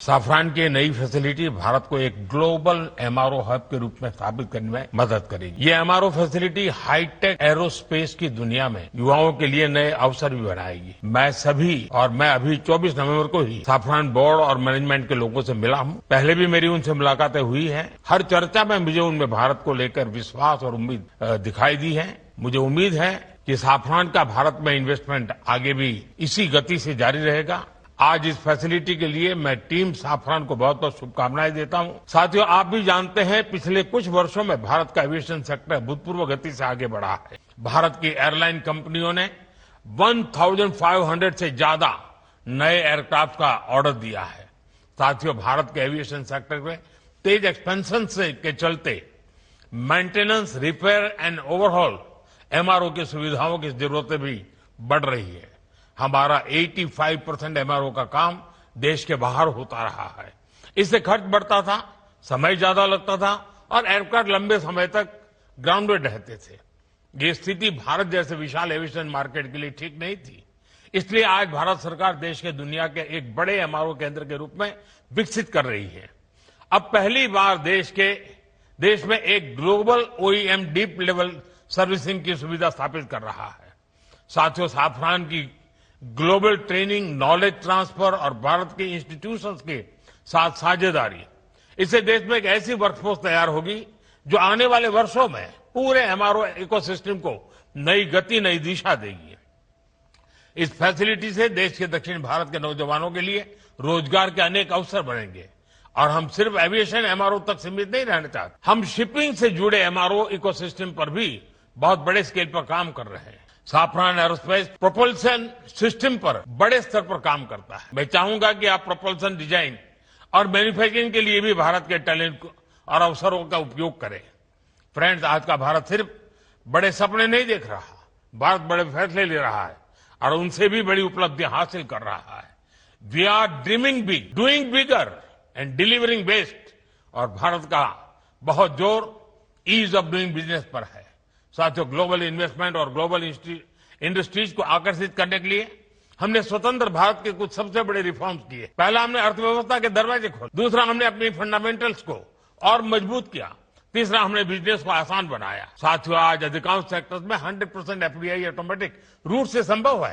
Safran की नई facility Bharat को एक ग्लोबल एमआरओ हब के रूप में स्थापित करने में मदद करेगी। ये एमआरओ फैसिलिटी हाईटेक एरोस्पेस की दुनिया में युवाओं के लिए नए अवसर भी बनाएगी। मैं अभी 24 नवंबर को ही साफरान बोर्ड और मैनेजमेंट के लोगों से मिला हूं। पहले भी मेरी उनसे मुलाकातें हुई हैं। हर चर्चा में मुझे उनमें भारत को लेकर विश्वास और उम्मीद दिखाई दी है। मुझे उम्मीद है कि साफरान का भारत में इन्वेस्टमेंट आगे भी इसी गति से जारी रहेगा। आज इस फैसिलिटी के लिए मैं टीम साफरान को बहुत बहुत शुभकामनाएं देता हूं। साथियों, आप भी जानते हैं पिछले कुछ वर्षों में भारत का एविएशन सेक्टर भूतपूर्व गति से आगे बढ़ा है। भारत की एयरलाइन कंपनियों ने 1500 से ज्यादा नए एयरक्राफ्ट का ऑर्डर दिया है। साथियों, भारत के एविएशन सेक्टर में तेज एक्सपेंशन के चलते maintenance, repair and overhaul MRO की सुविधाओं की जरूरतें भी बढ़ रही है। हमारा 85% एमआरओ का काम देश के बाहर होता रहा है। इससे खर्च बढ़ता था, समय ज्यादा लगता था और एयरक्राफ्ट लंबे समय तक ग्राउंडेड रहते थे। ये स्थिति भारत जैसे विशाल एविएशन मार्केट के लिए ठीक नहीं थी। इसलिए आज भारत सरकार देश के दुनिया के एक बड़े एमआरओ केंद्र के रूप में विकसित कर रही है। अब पहली बार देश में एक global OEM deep level servicing की सुविधा स्थापित कर रहा है। साथियों, साफरान की ग्लोबल ट्रेनिंग, नॉलेज ट्रांसफर और भारत के इंस्टीट्यूशंस के साथ साझेदारी, इससे देश में एक ऐसी वर्कफोर्स तैयार होगी जो आने वाले वर्षों में पूरे एमआरओ इकोसिस्टम को नई गति, नई दिशा देगी। इस फैसिलिटी से देश के दक्षिण भारत के नौजवानों के लिए रोजगार के अनेक अवसर बनेंगे। और हम सिर्फ एविएशन एमआरओ तक सीमित नहीं रहना चाहते। हम शिपिंग से जुड़े एमआरओ इकोसिस्टम पर भी बहुत बड़े स्केल पर काम कर रहे हैं। साफरान एरोस्पेस प्रोपल्शन सिस्टम पर बड़े स्तर पर काम करता है। मैं चाहूंगा कि आप प्रोपल्शन डिजाइन और मैन्युफैक्चरिंग के लिए भी भारत के टैलेंट और अवसरों का उपयोग करें। फ्रेंड्स, आज का भारत सिर्फ बड़े सपने नहीं देख रहा, भारत बड़े फैसले ले रहा है और उनसे भी बड़ी उपलब्धियां हासिल कर रहा है। We are dreaming big, doing bigger and delivering best. और भारत का बहुत जोर ईज ऑफ डूइंग बिजनेस पर है। साथियों, ग्लोबल इन्वेस्टमेंट और ग्लोबल इंडस्ट्रीज को आकर्षित करने के लिए हमने स्वतंत्र भारत के कुछ सबसे बड़े रिफॉर्म्स किए। पहला, हमने अर्थव्यवस्था के दरवाजे खोले। दूसरा, हमने अपनी फंडामेंटल्स को और मजबूत किया। तीसरा, हमने बिजनेस को आसान बनाया। साथियों, आज अधिकांश सेक्टर्स में 100% एफडीआई ऑटोमेटिक रूट से संभव है।